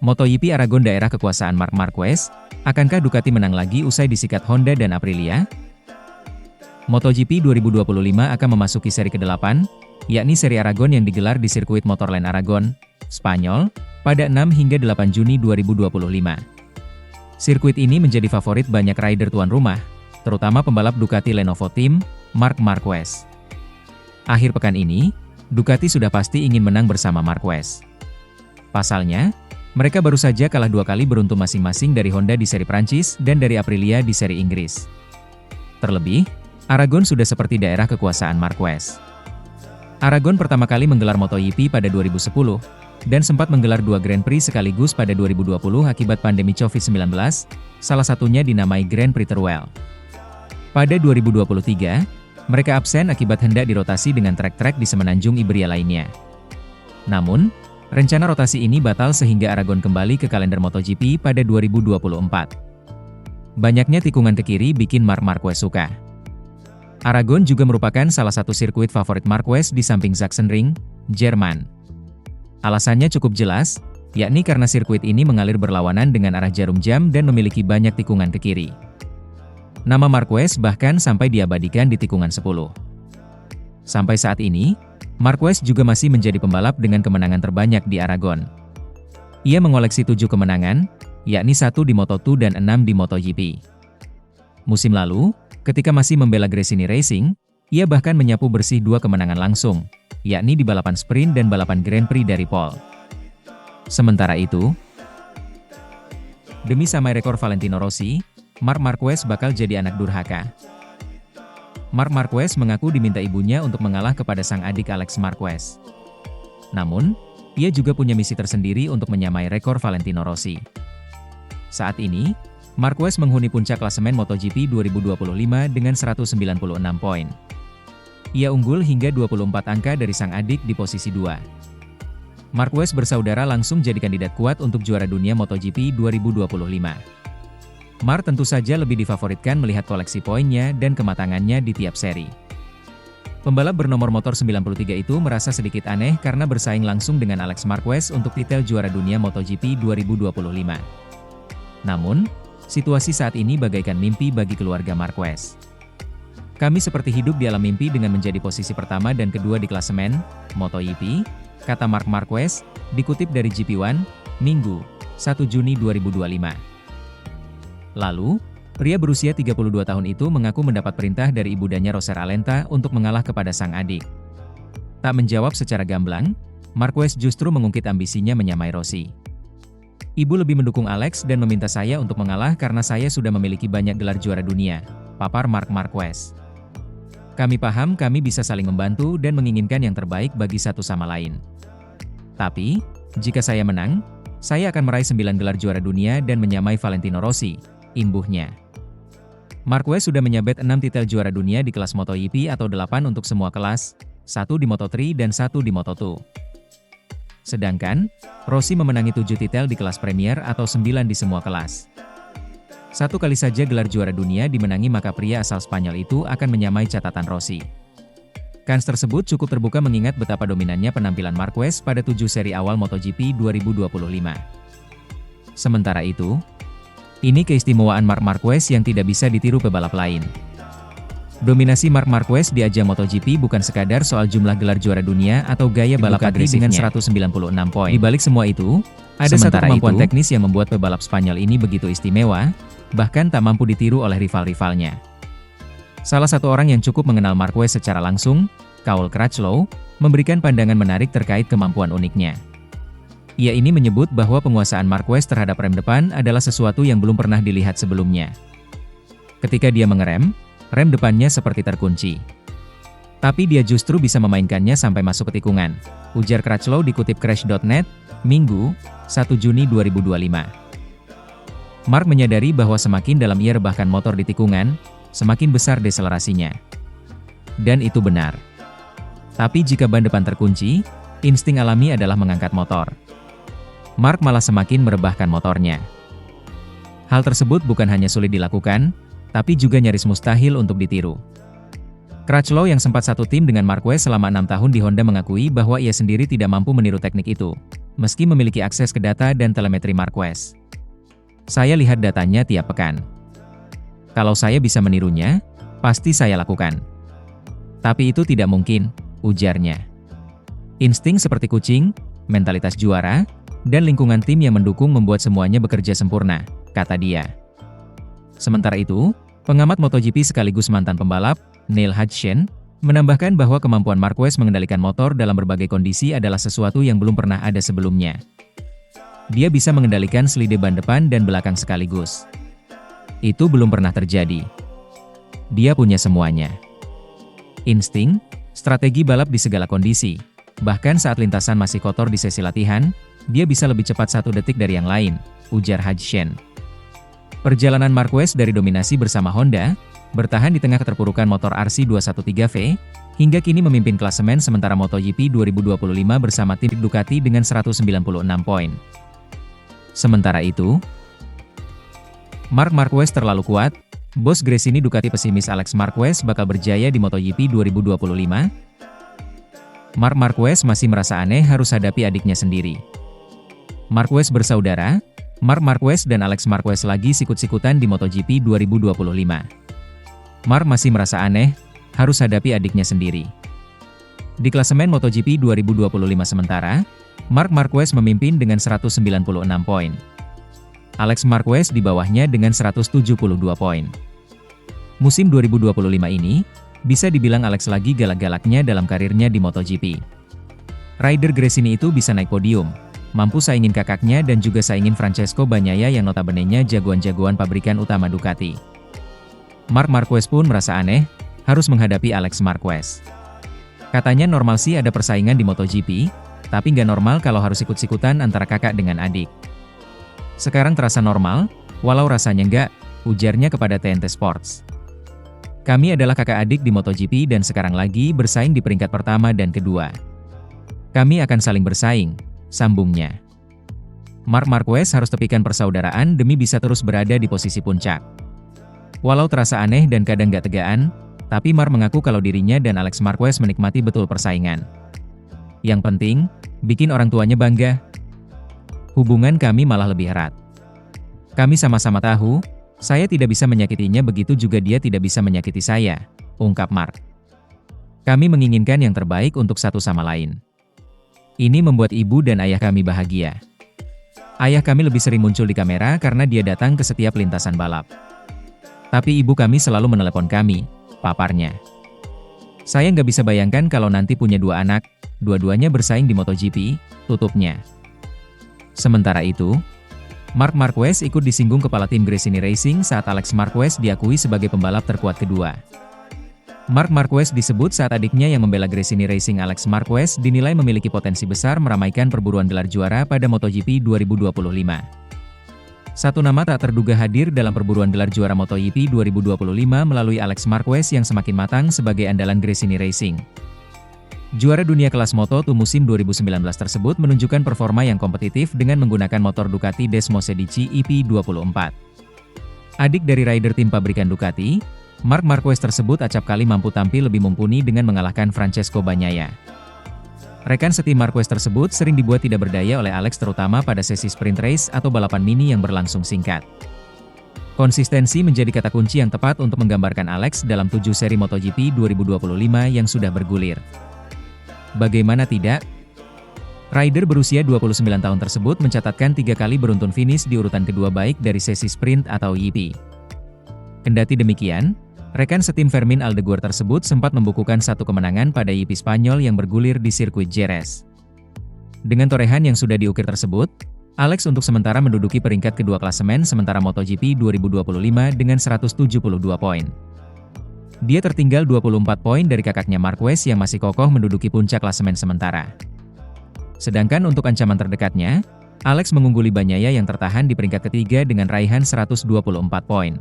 MotoGP Aragon daerah kekuasaan Marc Marquez, akankah Ducati menang lagi usai disikat Honda dan Aprilia? MotoGP 2025 akan memasuki seri ke-8, yakni seri Aragon yang digelar di sirkuit Motorland Aragon, Spanyol, pada 6 hingga 8 Juni 2025. Sirkuit ini menjadi favorit banyak rider tuan rumah, terutama pembalap Ducati Lenovo Team, Marc Marquez. Akhir pekan ini, Ducati sudah pasti ingin menang bersama Marquez. Pasalnya, mereka baru saja kalah 2 kali beruntun masing-masing dari Honda di seri Prancis dan dari Aprilia di seri Inggris. Terlebih, Aragon sudah seperti daerah kekuasaan Marquez. Aragon pertama kali menggelar MotoGP pada 2010, dan sempat menggelar 2 Grand Prix sekaligus pada 2020 akibat pandemi COVID-19, salah satunya dinamai Grand Prix Teruel. Pada 2023, mereka absen akibat hendak dirotasi dengan trek-trek di semenanjung Iberia lainnya. Namun, rencana rotasi ini batal sehingga Aragon kembali ke kalender MotoGP pada 2024. Banyaknya tikungan ke kiri bikin Marc Marquez suka. Aragon juga merupakan salah satu sirkuit favorit Marquez di samping Sachsenring, Jerman. Alasannya cukup jelas, yakni karena sirkuit ini mengalir berlawanan dengan arah jarum jam dan memiliki banyak tikungan ke kiri. Nama Marquez bahkan sampai diabadikan di tikungan 10. Sampai saat ini, Marquez juga masih menjadi pembalap dengan kemenangan terbanyak di Aragon. Ia mengoleksi 7 kemenangan, yakni 1 di Moto2 dan 6 di MotoGP. Musim lalu, ketika masih membela Gresini Racing, ia bahkan menyapu bersih 2 kemenangan langsung, yakni di balapan sprint dan balapan Grand Prix dari pole. Sementara itu, demi samai rekor Valentino Rossi, Marc Marquez bakal jadi anak durhaka. Marc Marquez mengaku diminta ibunya untuk mengalah kepada sang adik Alex Marquez. Namun, ia juga punya misi tersendiri untuk menyamai rekor Valentino Rossi. Saat ini, Marquez menghuni puncak klasemen MotoGP 2025 dengan 196 poin. Ia unggul hingga 24 angka dari sang adik di posisi 2. Marquez bersaudara langsung jadi kandidat kuat untuk juara dunia MotoGP 2025. Marc tentu saja lebih difavoritkan melihat koleksi poinnya dan kematangannya di tiap seri. Pembalap bernomor motor 93 itu merasa sedikit aneh karena bersaing langsung dengan Alex Marquez untuk titel juara dunia MotoGP 2025. Namun, situasi saat ini bagaikan mimpi bagi keluarga Marquez. Kami seperti hidup di alam mimpi dengan menjadi posisi pertama dan kedua di klasemen MotoGP, kata Marc Marquez, dikutip dari GP1, Minggu, 1 Juni 2025. Lalu, pria berusia 32 tahun itu mengaku mendapat perintah dari ibundanya Roser Alenta untuk mengalah kepada sang adik. Tak menjawab secara gamblang, Marquez justru mengungkit ambisinya menyamai Rossi. Ibu lebih mendukung Alex dan meminta saya untuk mengalah karena saya sudah memiliki banyak gelar juara dunia, papar Marc Marquez. Kami paham kami bisa saling membantu dan menginginkan yang terbaik bagi satu sama lain. Tapi, jika saya menang, saya akan meraih 9 gelar juara dunia dan menyamai Valentino Rossi, imbuhnya. Marquez sudah menyabet 6 titel juara dunia di kelas MotoGP atau 8 untuk semua kelas, 1 di Moto3 dan 1 di Moto2. Sedangkan, Rossi memenangi 7 titel di kelas Premier atau 9 di semua kelas. 1 kali saja gelar juara dunia dimenangi maka pria asal Spanyol itu akan menyamai catatan Rossi. Kans tersebut cukup terbuka mengingat betapa dominannya penampilan Marquez pada 7 seri awal MotoGP 2025. Sementara itu, ini keistimewaan Marc Marquez yang tidak bisa ditiru pebalap lain. Dominasi Marc Marquez di ajang MotoGP bukan sekadar soal jumlah gelar juara dunia atau gaya balap agresif dengan 196 poin. Di balik semua itu, ada satu kemampuan teknis yang membuat pebalap Spanyol ini begitu istimewa, bahkan tak mampu ditiru oleh rival-rivalnya. Salah satu orang yang cukup mengenal Marquez secara langsung, Cole Crutchlow, memberikan pandangan menarik terkait kemampuan uniknya. Ia ini menyebut bahwa penguasaan Marquez terhadap rem depan adalah sesuatu yang belum pernah dilihat sebelumnya. Ketika dia mengerem, rem depannya seperti terkunci. Tapi dia justru bisa memainkannya sampai masuk ke tikungan, ujar Crutchlow dikutip Crash.net, Minggu, 1 Juni 2025. Marc menyadari bahwa semakin dalam ia rebahkan motor di tikungan, semakin besar deselerasinya. Dan itu benar. Tapi jika ban depan terkunci, insting alami adalah mengangkat motor. Marc malah semakin merebahkan motornya. Hal tersebut bukan hanya sulit dilakukan, tapi juga nyaris mustahil untuk ditiru. Crutchlow yang sempat satu tim dengan Marquez selama 6 tahun di Honda mengakui bahwa ia sendiri tidak mampu meniru teknik itu, meski memiliki akses ke data dan telemetri Marquez. Saya lihat datanya tiap pekan. Kalau saya bisa menirunya, pasti saya lakukan. Tapi itu tidak mungkin, ujarnya. Insting seperti kucing, mentalitas juara, dan lingkungan tim yang mendukung membuat semuanya bekerja sempurna, kata dia. Sementara itu, pengamat MotoGP sekaligus mantan pembalap, Neil Hudson, menambahkan bahwa kemampuan Marquez mengendalikan motor dalam berbagai kondisi adalah sesuatu yang belum pernah ada sebelumnya. Dia bisa mengendalikan selide ban depan dan belakang sekaligus. Itu belum pernah terjadi. Dia punya semuanya. Insting, strategi balap di segala kondisi. Bahkan saat lintasan masih kotor di sesi latihan, dia bisa lebih cepat 1 detik dari yang lain, ujar Hudson. Perjalanan Marquez dari dominasi bersama Honda, bertahan di tengah keterpurukan motor RC213V, hingga kini memimpin klasemen sementara MotoGP 2025 bersama tim Ducati dengan 196 poin. Sementara itu, Marc Marquez terlalu kuat, bos Gresini Ducati pesimis Alex Marquez bakal berjaya di MotoGP 2025. Marc Marquez masih merasa aneh harus hadapi adiknya sendiri. Marquez bersaudara, Marc Marquez dan Alex Marquez lagi sikut-sikutan di MotoGP 2025. Marc masih merasa aneh, harus hadapi adiknya sendiri. Di klasemen MotoGP 2025 sementara, Marc Marquez memimpin dengan 196 poin. Alex Marquez di bawahnya dengan 172 poin. Musim 2025 ini, bisa dibilang Alex lagi galak-galaknya dalam karirnya di MotoGP. Rider Gresini itu bisa naik podium, mampu saingin kakaknya dan juga saingin Francesco Bagnaia yang notabene-nya jagoan-jagoan pabrikan utama Ducati. Marc Marquez pun merasa aneh, harus menghadapi Alex Marquez. Katanya normal sih ada persaingan di MotoGP, tapi nggak normal kalau harus ikut-sikutan antara kakak dengan adik. Sekarang terasa normal, walau rasanya nggak, ujarnya kepada TNT Sports. Kami adalah kakak adik di MotoGP dan sekarang lagi bersaing di peringkat pertama dan kedua. Kami akan saling bersaing, sambungnya. Marc Marquez harus tepikan persaudaraan demi bisa terus berada di posisi puncak. Walau terasa aneh dan kadang gak tegaan, tapi Marc mengaku kalau dirinya dan Alex Marquez menikmati betul persaingan. Yang penting, bikin orang tuanya bangga. Hubungan kami malah lebih erat. Kami sama-sama tahu, saya tidak bisa menyakitinya begitu juga dia tidak bisa menyakiti saya, ungkap Marc. Kami menginginkan yang terbaik untuk satu sama lain. Ini membuat ibu dan ayah kami bahagia. Ayah kami lebih sering muncul di kamera karena dia datang ke setiap lintasan balap. Tapi ibu kami selalu menelepon kami, paparnya. Saya nggak bisa bayangkan kalau nanti punya 2 anak, dua-duanya bersaing di MotoGP, tutupnya. Sementara itu, Marc Marquez ikut disinggung kepala tim Gresini Racing saat Alex Marquez diakui sebagai pembalap terkuat kedua. Marc Marquez disebut saat adiknya yang membela Gresini Racing Alex Marquez dinilai memiliki potensi besar meramaikan perburuan gelar juara pada MotoGP 2025. Satu nama tak terduga hadir dalam perburuan gelar juara MotoGP 2025 melalui Alex Marquez yang semakin matang sebagai andalan Gresini Racing. Juara dunia kelas Moto2 musim 2019 tersebut menunjukkan performa yang kompetitif dengan menggunakan motor Ducati Desmo 16 EP24. Adik dari rider tim pabrikan Ducati, Marc Marquez tersebut acap kali mampu tampil lebih mumpuni dengan mengalahkan Francesco Bagnaia. Rekan setim Marquez tersebut sering dibuat tidak berdaya oleh Alex terutama pada sesi sprint race atau balapan mini yang berlangsung singkat. Konsistensi menjadi kata kunci yang tepat untuk menggambarkan Alex dalam 7 seri MotoGP 2025 yang sudah bergulir. Bagaimana tidak? Rider berusia 29 tahun tersebut mencatatkan 3 kali beruntun finish di urutan kedua baik dari sesi sprint atau YP. Kendati demikian, rekan setim Fermin Aldeguer tersebut sempat membukukan 1 kemenangan pada YP Spanyol yang bergulir di sirkuit Jerez. Dengan torehan yang sudah diukir tersebut, Alex untuk sementara menduduki peringkat kedua klasemen sementara MotoGP 2025 dengan 172 poin. Dia tertinggal 24 poin dari kakaknya Marquez yang masih kokoh menduduki puncak klasemen sementara. Sedangkan untuk ancaman terdekatnya, Alex mengungguli Bagnaia yang tertahan di peringkat ketiga dengan raihan 124 poin.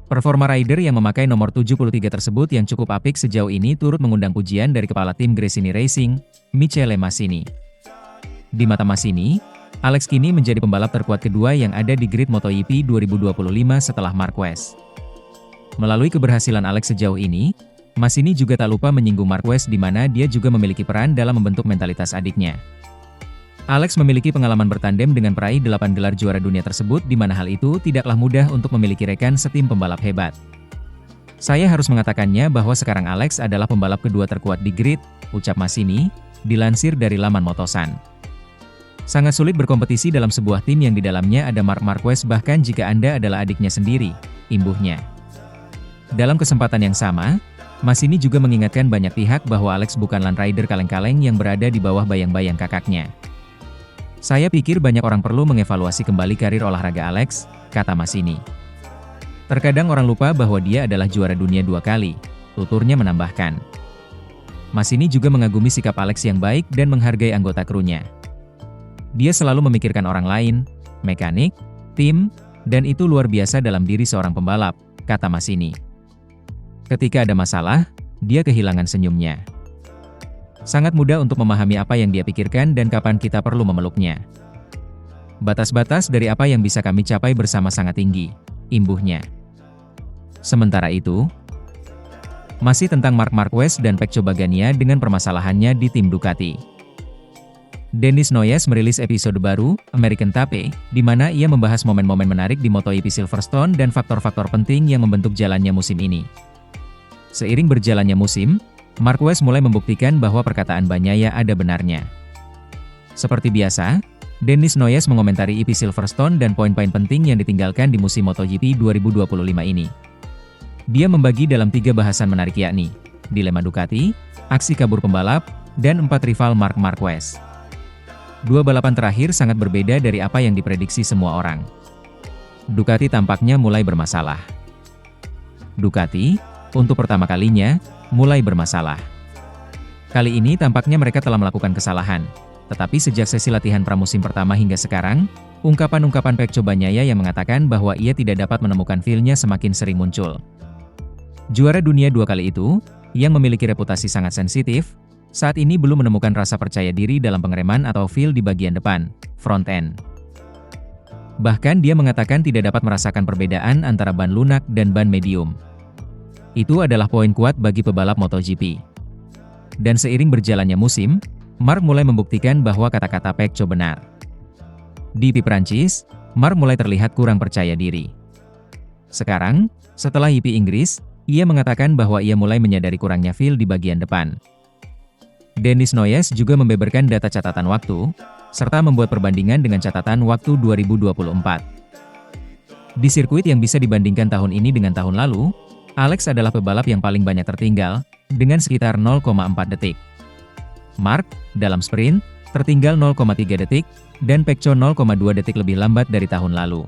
Performa rider yang memakai nomor 73 tersebut yang cukup apik sejauh ini turut mengundang pujian dari kepala tim Gresini Racing, Michele Massini. Di mata Massini, Alex kini menjadi pembalap terkuat kedua yang ada di grid MotoGP 2025 setelah Marquez. Melalui keberhasilan Alex sejauh ini, Massini juga tak lupa menyinggung Marquez di mana dia juga memiliki peran dalam membentuk mentalitas adiknya. Alex memiliki pengalaman bertandem dengan peraih 8 gelar juara dunia tersebut di mana hal itu tidaklah mudah untuk memiliki rekan setim pembalap hebat. Saya harus mengatakannya bahwa sekarang Alex adalah pembalap kedua terkuat di grid, ucap Massini, dilansir dari laman Motosan. Sangat sulit berkompetisi dalam sebuah tim yang di dalamnya ada Marc Marquez bahkan jika Anda adalah adiknya sendiri, imbuhnya. Dalam kesempatan yang sama, Massini juga mengingatkan banyak pihak bahwa Alex bukanlah rider kaleng-kaleng yang berada di bawah bayang-bayang kakaknya. Saya pikir banyak orang perlu mengevaluasi kembali karir olahraga Alex, kata Massini. Terkadang orang lupa bahwa dia adalah juara dunia 2 kali, tuturnya menambahkan. Massini juga mengagumi sikap Alex yang baik dan menghargai anggota krunya. Dia selalu memikirkan orang lain, mekanik, tim, dan itu luar biasa dalam diri seorang pembalap, kata Massini. Ketika ada masalah, dia kehilangan senyumnya. Sangat mudah untuk memahami apa yang dia pikirkan dan kapan kita perlu memeluknya. Batas-batas dari apa yang bisa kami capai bersama sangat tinggi, imbuhnya. Sementara itu, masih tentang Marc Marquez dan Pecco Bagnaia dengan permasalahannya di tim Ducati. Dennis Noyes merilis episode baru, American Tape, di mana ia membahas momen-momen menarik di MotoGP Silverstone dan faktor-faktor penting yang membentuk jalannya musim ini. Seiring berjalannya musim, Marquez mulai membuktikan bahwa perkataan Bagnaia ada benarnya. Seperti biasa, Dennis Noyes mengomentari EP Silverstone dan poin-poin penting yang ditinggalkan di musim MotoGP 2025 ini. Dia membagi dalam 3 bahasan menarik yakni, dilema Ducati, aksi kabur pembalap, dan 4 rival Marc Marquez. 2 balapan terakhir sangat berbeda dari apa yang diprediksi semua orang. Ducati tampaknya mulai bermasalah. Ducati, untuk pertama kalinya, mulai bermasalah. Kali ini tampaknya mereka telah melakukan kesalahan, tetapi sejak sesi latihan pramusim pertama hingga sekarang, ungkapan-ungkapan Pecco Bagnaia yang mengatakan bahwa ia tidak dapat menemukan feel-nya semakin sering muncul. Juara dunia 2 kali itu, yang memiliki reputasi sangat sensitif, saat ini belum menemukan rasa percaya diri dalam pengereman atau feel di bagian depan, front end. Bahkan dia mengatakan tidak dapat merasakan perbedaan antara ban lunak dan ban medium. Itu adalah poin kuat bagi pebalap MotoGP. Dan seiring berjalannya musim, Marc mulai membuktikan bahwa kata-kata Pecco benar. Di IP Prancis, Marc mulai terlihat kurang percaya diri. Sekarang, setelah IP Inggris, ia mengatakan bahwa ia mulai menyadari kurangnya feel di bagian depan. Dennis Noyes juga membeberkan data catatan waktu, serta membuat perbandingan dengan catatan waktu 2024. Di sirkuit yang bisa dibandingkan tahun ini dengan tahun lalu, Alex adalah pebalap yang paling banyak tertinggal, dengan sekitar 0,4 detik. Marc, dalam sprint, tertinggal 0,3 detik, dan Pecco 0,2 detik lebih lambat dari tahun lalu.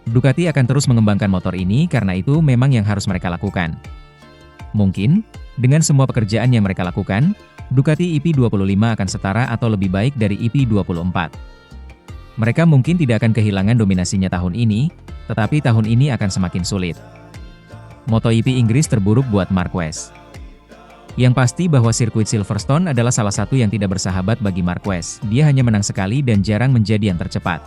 Ducati akan terus mengembangkan motor ini karena itu memang yang harus mereka lakukan. Mungkin, dengan semua pekerjaan yang mereka lakukan, Ducati EP25 akan setara atau lebih baik dari EP24. Mereka mungkin tidak akan kehilangan dominasinya tahun ini, tetapi tahun ini akan semakin sulit. MotoGP Inggris terburuk buat Marquez. Yang pasti bahwa sirkuit Silverstone adalah salah satu yang tidak bersahabat bagi Marquez. Dia hanya menang sekali dan jarang menjadi yang tercepat.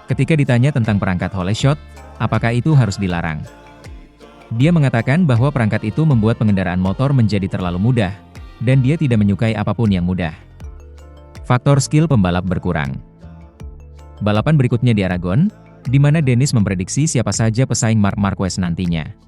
Ketika ditanya tentang perangkat hole shot, apakah itu harus dilarang? Dia mengatakan bahwa perangkat itu membuat pengendaraan motor menjadi terlalu mudah, dan dia tidak menyukai apapun yang mudah. Faktor skill pembalap berkurang. Balapan berikutnya di Aragon, di mana Dennis memprediksi siapa saja pesaing Marc Marquez nantinya.